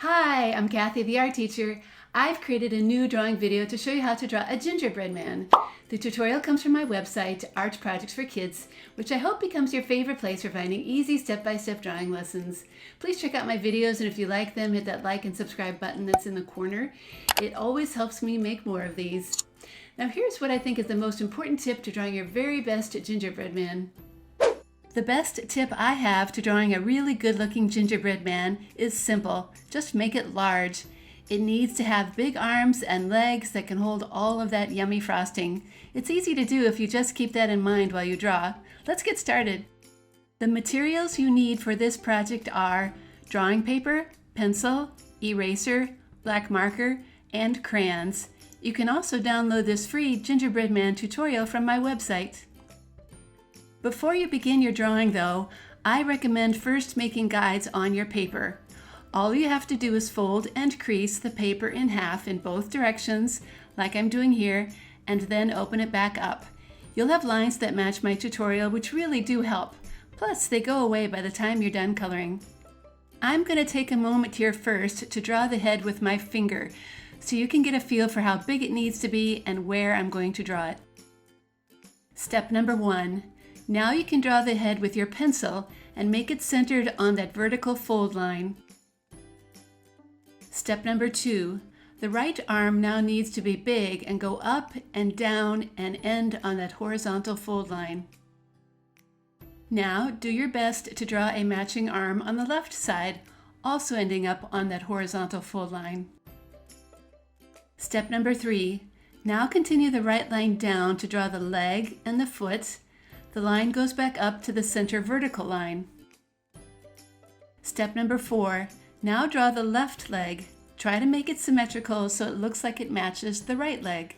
Hi, I'm Kathy, the art teacher. I've created a new drawing video to show you how to draw a gingerbread man. The tutorial comes from my website, Art Projects for Kids, which I hope becomes your favorite place for finding easy step-by-step drawing lessons. Please check out my videos, and if you like them, hit that like and subscribe button that's in the corner. It always helps me make more of these. Now here's what I think is the most important tip to drawing your very best gingerbread man. The best tip I have to drawing a really good-looking gingerbread man is simple. Just make it large. It needs to have big arms and legs that can hold all of that yummy frosting. It's easy to do if you just keep that in mind while you draw. Let's get started. The materials you need for this project are drawing paper, pencil, eraser, black marker, and crayons. You can also download this free gingerbread man tutorial from my website. Before you begin your drawing though, I recommend first making guides on your paper. All you have to do is fold and crease the paper in half in both directions, like I'm doing here, and then open it back up. You'll have lines that match my tutorial, which really do help. Plus, they go away by the time you're done coloring. I'm going to take a moment here first to draw the head with my finger, so you can get a feel for how big it needs to be and where I'm going to draw it. Step number 1. Now you can draw the head with your pencil and make it centered on that vertical fold line. Step number 2. The right arm now needs to be big and go up and down and end on that horizontal fold line. Now do your best to draw a matching arm on the left side, also ending up on that horizontal fold line. Step number 3. Now continue the right line down to draw the leg and the foot. The line goes back up to the center vertical line. Step number 4. Now draw the left leg. Try to make it symmetrical so it looks like it matches the right leg.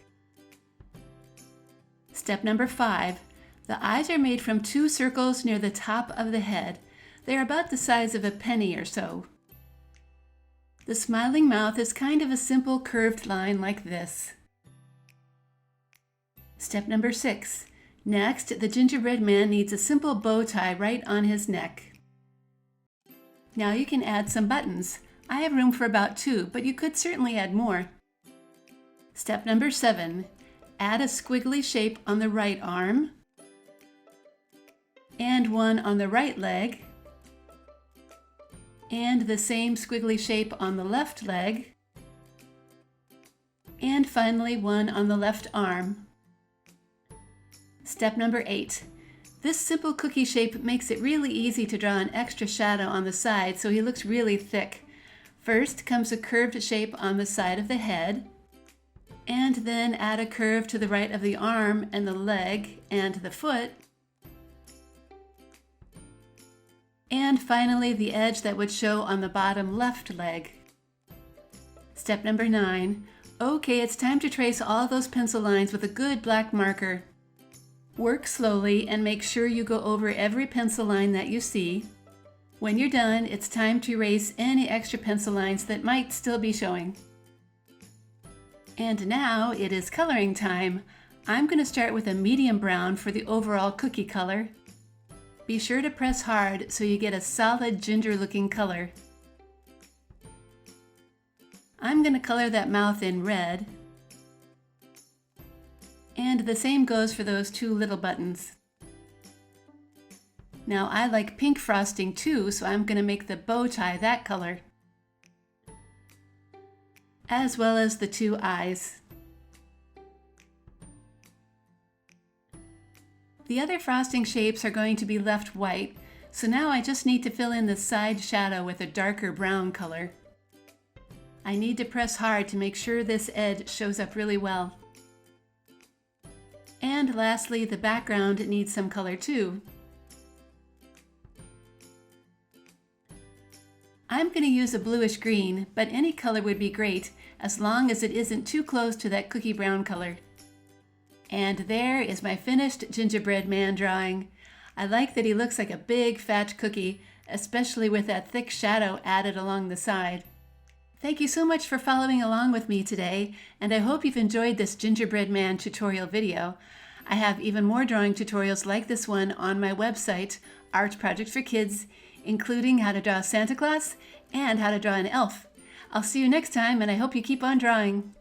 Step number 5. The eyes are made from 2 circles near the top of the head. They are about the size of a penny or so. The smiling mouth is kind of a simple curved line like this. Step number 6. Next, the gingerbread man needs a simple bow tie right on his neck. Now you can add some buttons. I have room for about 2, but you could certainly add more. Step number 7. Add a squiggly shape on the right arm, and one on the right leg, and the same squiggly shape on the left leg, and finally one on the left arm. Step number 8. This simple cookie shape makes it really easy to draw an extra shadow on the side so he looks really thick. First comes a curved shape on the side of the head, and then add a curve to the right of the arm and the leg and the foot, and finally the edge that would show on the bottom left leg. Step number 9. Okay, it's time to trace all those pencil lines with a good black marker. Work slowly and make sure you go over every pencil line that you see. When you're done, it's time to erase any extra pencil lines that might still be showing. And now it is coloring time. I'm going to start with a medium brown for the overall cookie color. Be sure to press hard so you get a solid ginger-looking color. I'm going to color that mouth in red. And the same goes for those 2 little buttons. Now I like pink frosting too, so I'm going to make the bow tie that color, as well as the 2 eyes. The other frosting shapes are going to be left white, so now I just need to fill in the side shadow with a darker brown color. I need to press hard to make sure this edge shows up really well. And lastly, the background needs some color too. I'm going to use a bluish green, but any color would be great as long as it isn't too close to that cookie brown color. And there is my finished gingerbread man drawing. I like that he looks like a big fat cookie, especially with that thick shadow added along the side. Thank you so much for following along with me today, and I hope you've enjoyed this gingerbread man tutorial video. I have even more drawing tutorials like this one on my website, Art Project for Kids, including how to draw Santa Claus and how to draw an elf. I'll see you next time, and I hope you keep on drawing.